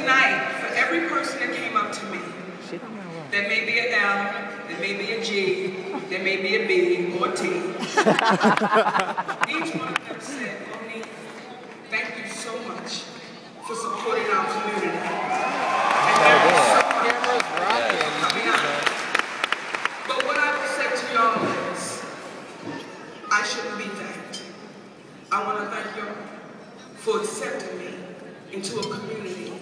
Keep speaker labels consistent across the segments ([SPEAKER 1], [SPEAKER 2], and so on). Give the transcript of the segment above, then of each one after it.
[SPEAKER 1] tonight, for every person that came up to me, there may be an L, there may be a G, there may be a B or a T. Each one of them said, Monique, thank you so much for supporting our community. And thank you so much for coming out. But what I will say to y'all is, I shouldn't be thanked. I want to thank y'all for accepting me into a community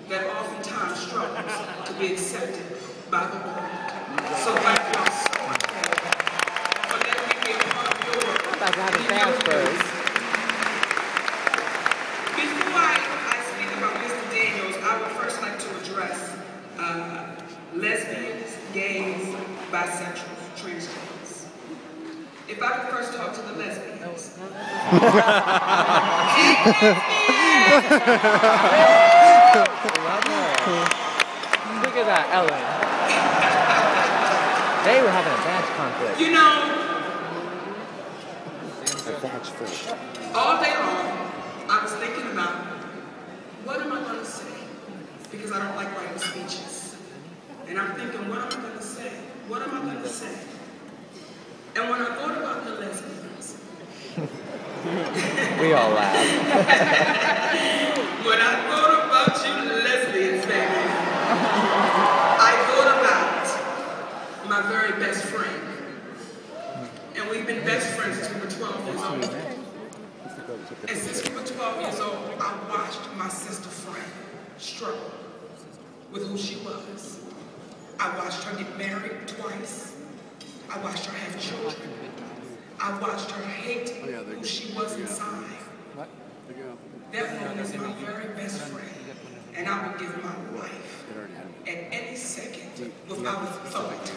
[SPEAKER 1] that oftentimes struggles to be accepted by the world. So thank y'all so much for letting me be a part of your world. Before I speak about Mr. Daniels, I would first like to address lesbians, gays, bisexuals, transgenders. If I could first talk to the lesbians.
[SPEAKER 2] Look at that, Ellen. They were having a badge conflict.
[SPEAKER 1] You know,
[SPEAKER 2] a badge fight.
[SPEAKER 1] All day long, I was thinking about, what am I going to say? Because I don't like writing speeches. And I'm thinking, what am I going to say? What am I going to say? And when I thought about the lesbians,
[SPEAKER 2] we all laughed.
[SPEAKER 1] When I thought about you lesbians, baby, I thought about my very best friend. And we've been best friends since we were 12 years old. And since we were 12 years old, I watched my sister friend struggle with who she was. I watched her get married twice. I watched her have children. I watched her hate who she was inside. That woman is my very best friend, and I would give my life at any second without a thought to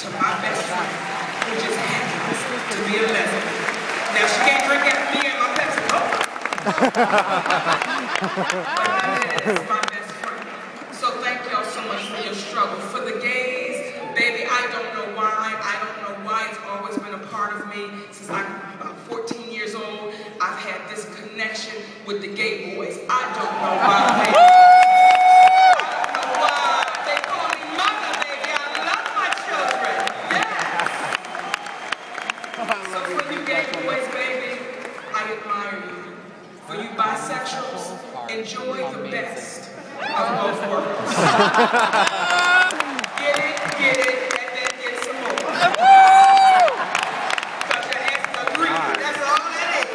[SPEAKER 1] my best friend, who just happens to be a lesbian. Now she can't drink after me and my Pepsi Cola, but that is my best friend. So thank y'all so much for your struggle. For the gays, baby, I don't know why. I don't know why. It's always been a part of me since I'm about 14 years old. I've had this connection with the gay boys. I don't know why. I don't know why. They call me mother, baby. I love my children. Yes. So for you gay boys, baby, I admire you. For you bisexuals, enjoy the best of both worlds. Get it, and then get some more. Because your asses are greedy. That's all that is.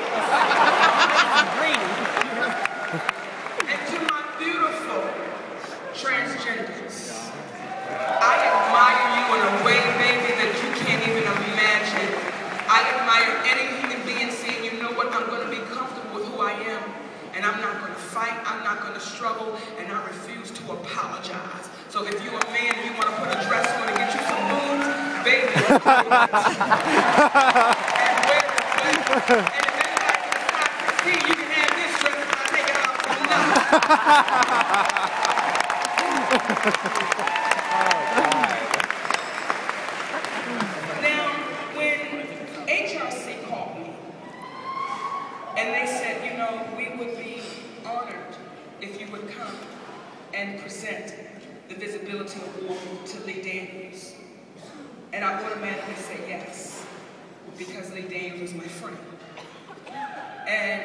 [SPEAKER 1] And to my beautiful transgenders, I admire you in a way, baby, that you can't even imagine. I admire any human being saying, you know what, I'm going to be comfortable with who I am, and I'm not going to fight, I'm not going to struggle, and I refuse to apologize. So if you're a man and you want to put a dress on and get you some moons, baby, and wear it. And if anybody can see, you can have this dress and I'll take it off for nothing. Now, when HRC called me, and they said, you know, we would be honored if you would come and present the Visibility Award to Lee Daniels. And I automatically said yes, because Lee Daniels is my friend. And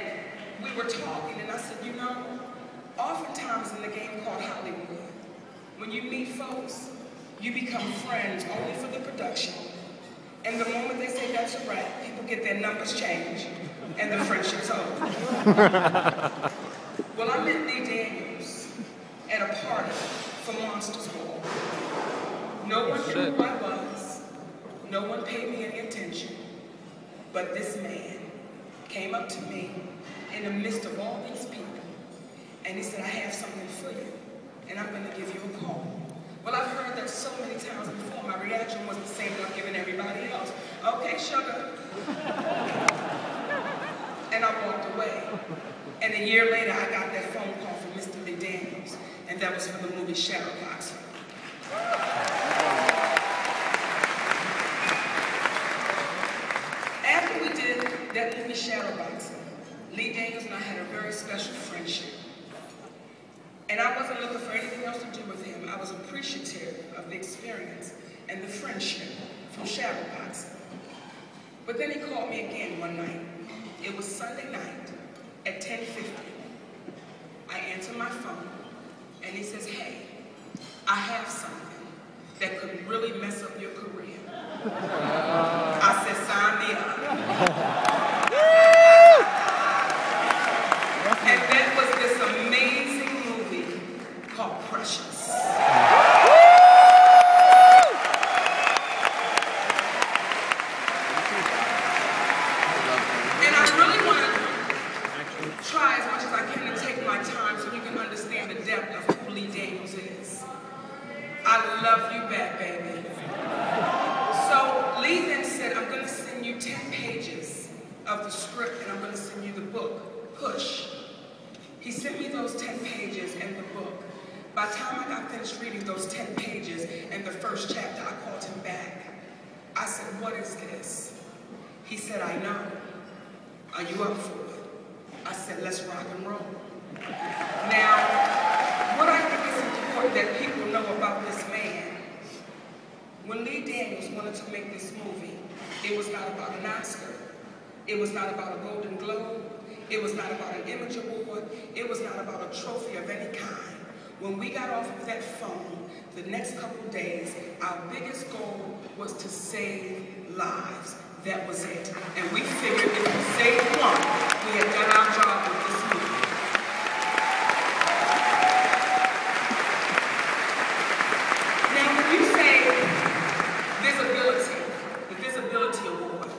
[SPEAKER 1] we were talking, and I said, you know, oftentimes in the game called Hollywood, when you meet folks, you become friends only for the production. And the moment they say that's a wrap, people get their numbers changed, and the friendship's over. Well, I met Lee Daniels at a party for Monsters Ball. No one knew who I was. No one paid me any attention. But this man came up to me in the midst of all these people, and he said, I have something for you, and I'm going to give you a call. Well, I've heard that so many times before. My reaction was the same that I'm giving everybody else. Okay, sugar. And I walked away. And a year later, I got that phone call from Mr. Lee Daniels, and that was for the movie Shadowboxer. After we did that movie Shadowboxer, Lee Daniels and I had a very special friendship. And I wasn't looking appreciative of the experience and the friendship from Shadowboxing. But then he called me again one night. It was Sunday night at 10:50. I answered my phone, and he says, hey, I have something that could really mess up your career. I said, sign me up. And that was this amazing movie called Precious. And I really want to try as much as I can to take my time so you can understand the depth of who Lee Daniels is. I love you back, baby. So Lee then said, I'm going to send you 10 pages of the script and I'm going to send you the book, Push. He sent me those 10 pages and the book. By the time I got finished reading those 10 pages and the first chapter, I called him back. I said, what is this? He said, I know. Are you up for it? I said, let's rock and roll. Now, what I think is important that people know about this man, when Lee Daniels wanted to make this movie, it was not about an Oscar. It was not about a Golden Globe. It was not about an Image Award. It was not about a trophy of any kind. When we got off of that phone, the next couple of days, our biggest goal was to save lives. That was it. And we figured if we saved one, we had done our job with this movie. Now, when you say visibility, the Visibility Award,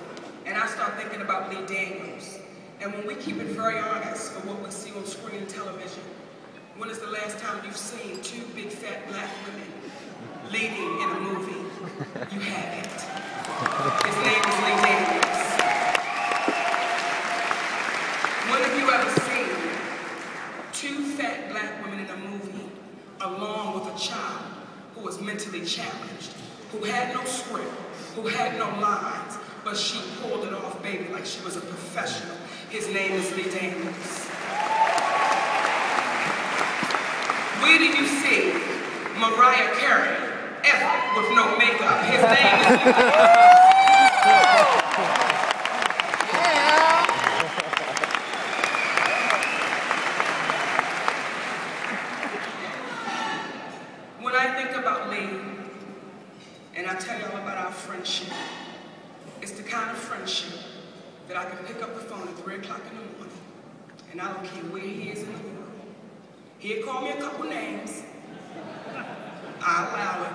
[SPEAKER 1] and I start thinking about Lee Daniels, and when we keep it very honest for what we see on screen and television, when is the last time you've seen two big fat black women leading in a movie? You haven't. His name is Lee Daniels. When have you ever seen two fat black women in a movie along with a child who was mentally challenged, who had no script, who had no lines, but she pulled it off, baby, like she was a professional? His name is Lee Daniels. Where did you see Mariah Carey ever with no makeup? His name is Lee Daniels. When I think about Lee, and I tell y'all about our friendship, it's the kind of friendship that I can pick up the phone at 3 o'clock in the morning, and I don't care where he is in the world. He'll call me a couple names. I'll allow it.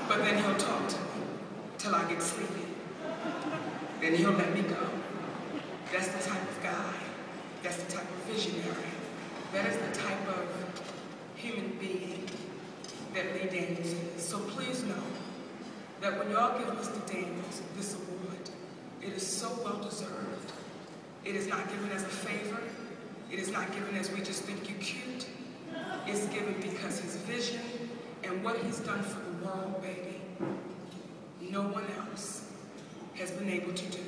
[SPEAKER 1] But then he'll talk to me till I get sleepy. Then he'll let me go. That's the type of guy. That's the type of visionary. That is the type of human being that Lee Daniels is. So please know that when y'all give Mr. Daniels this award, it is so well deserved. It is not given as a favor. It is not given as we just think you're cute. It's given because his vision and what he's done for the world, baby, no one else has been able to do.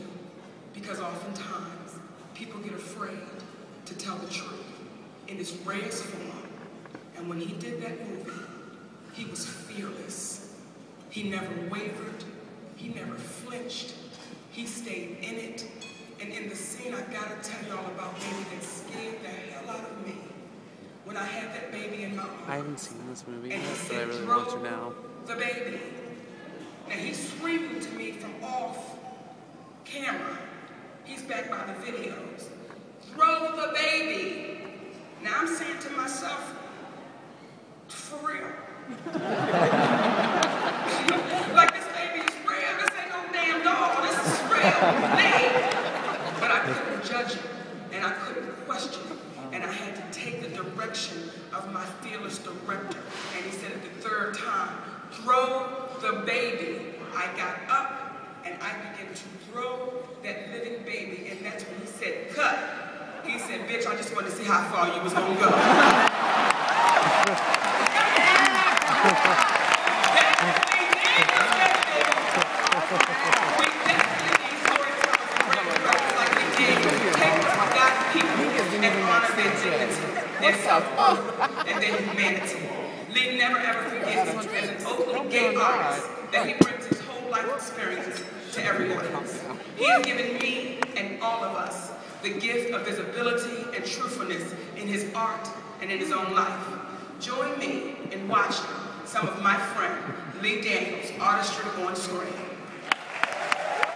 [SPEAKER 1] Because oftentimes, people get afraid to tell the truth in its rarest form. And when he did that movie, he was fearless. He never wavered. He never flinched. He stayed in it. And in the scene, I gotta tell y'all about baby that scared the hell out of me. When I had that baby in my arms.
[SPEAKER 2] I haven't seen this movie
[SPEAKER 1] yet,
[SPEAKER 2] but I really want to now.
[SPEAKER 1] The baby. Now he's screaming to me from off camera. He's back by the videos. Throw the baby. Now I'm saying to myself, for real. Like this baby is real. This ain't no damn doll. This is real. But I couldn't judge it, and I couldn't question it, and I had to take the direction of my fearless director. And he said at the third time, throw the baby. I got up, and I began to throw that living baby, and that's when he said, cut. He said, bitch, I just wanted to see how far you was gonna go. And their humanity. Lee never ever forgets as an openly gay artist that he brings his whole life experience to every audience. He has given me and all of us the gift of visibility and truthfulness in his art and in his own life. Join me in watching some of my friend Lee Daniels' artistry on screen.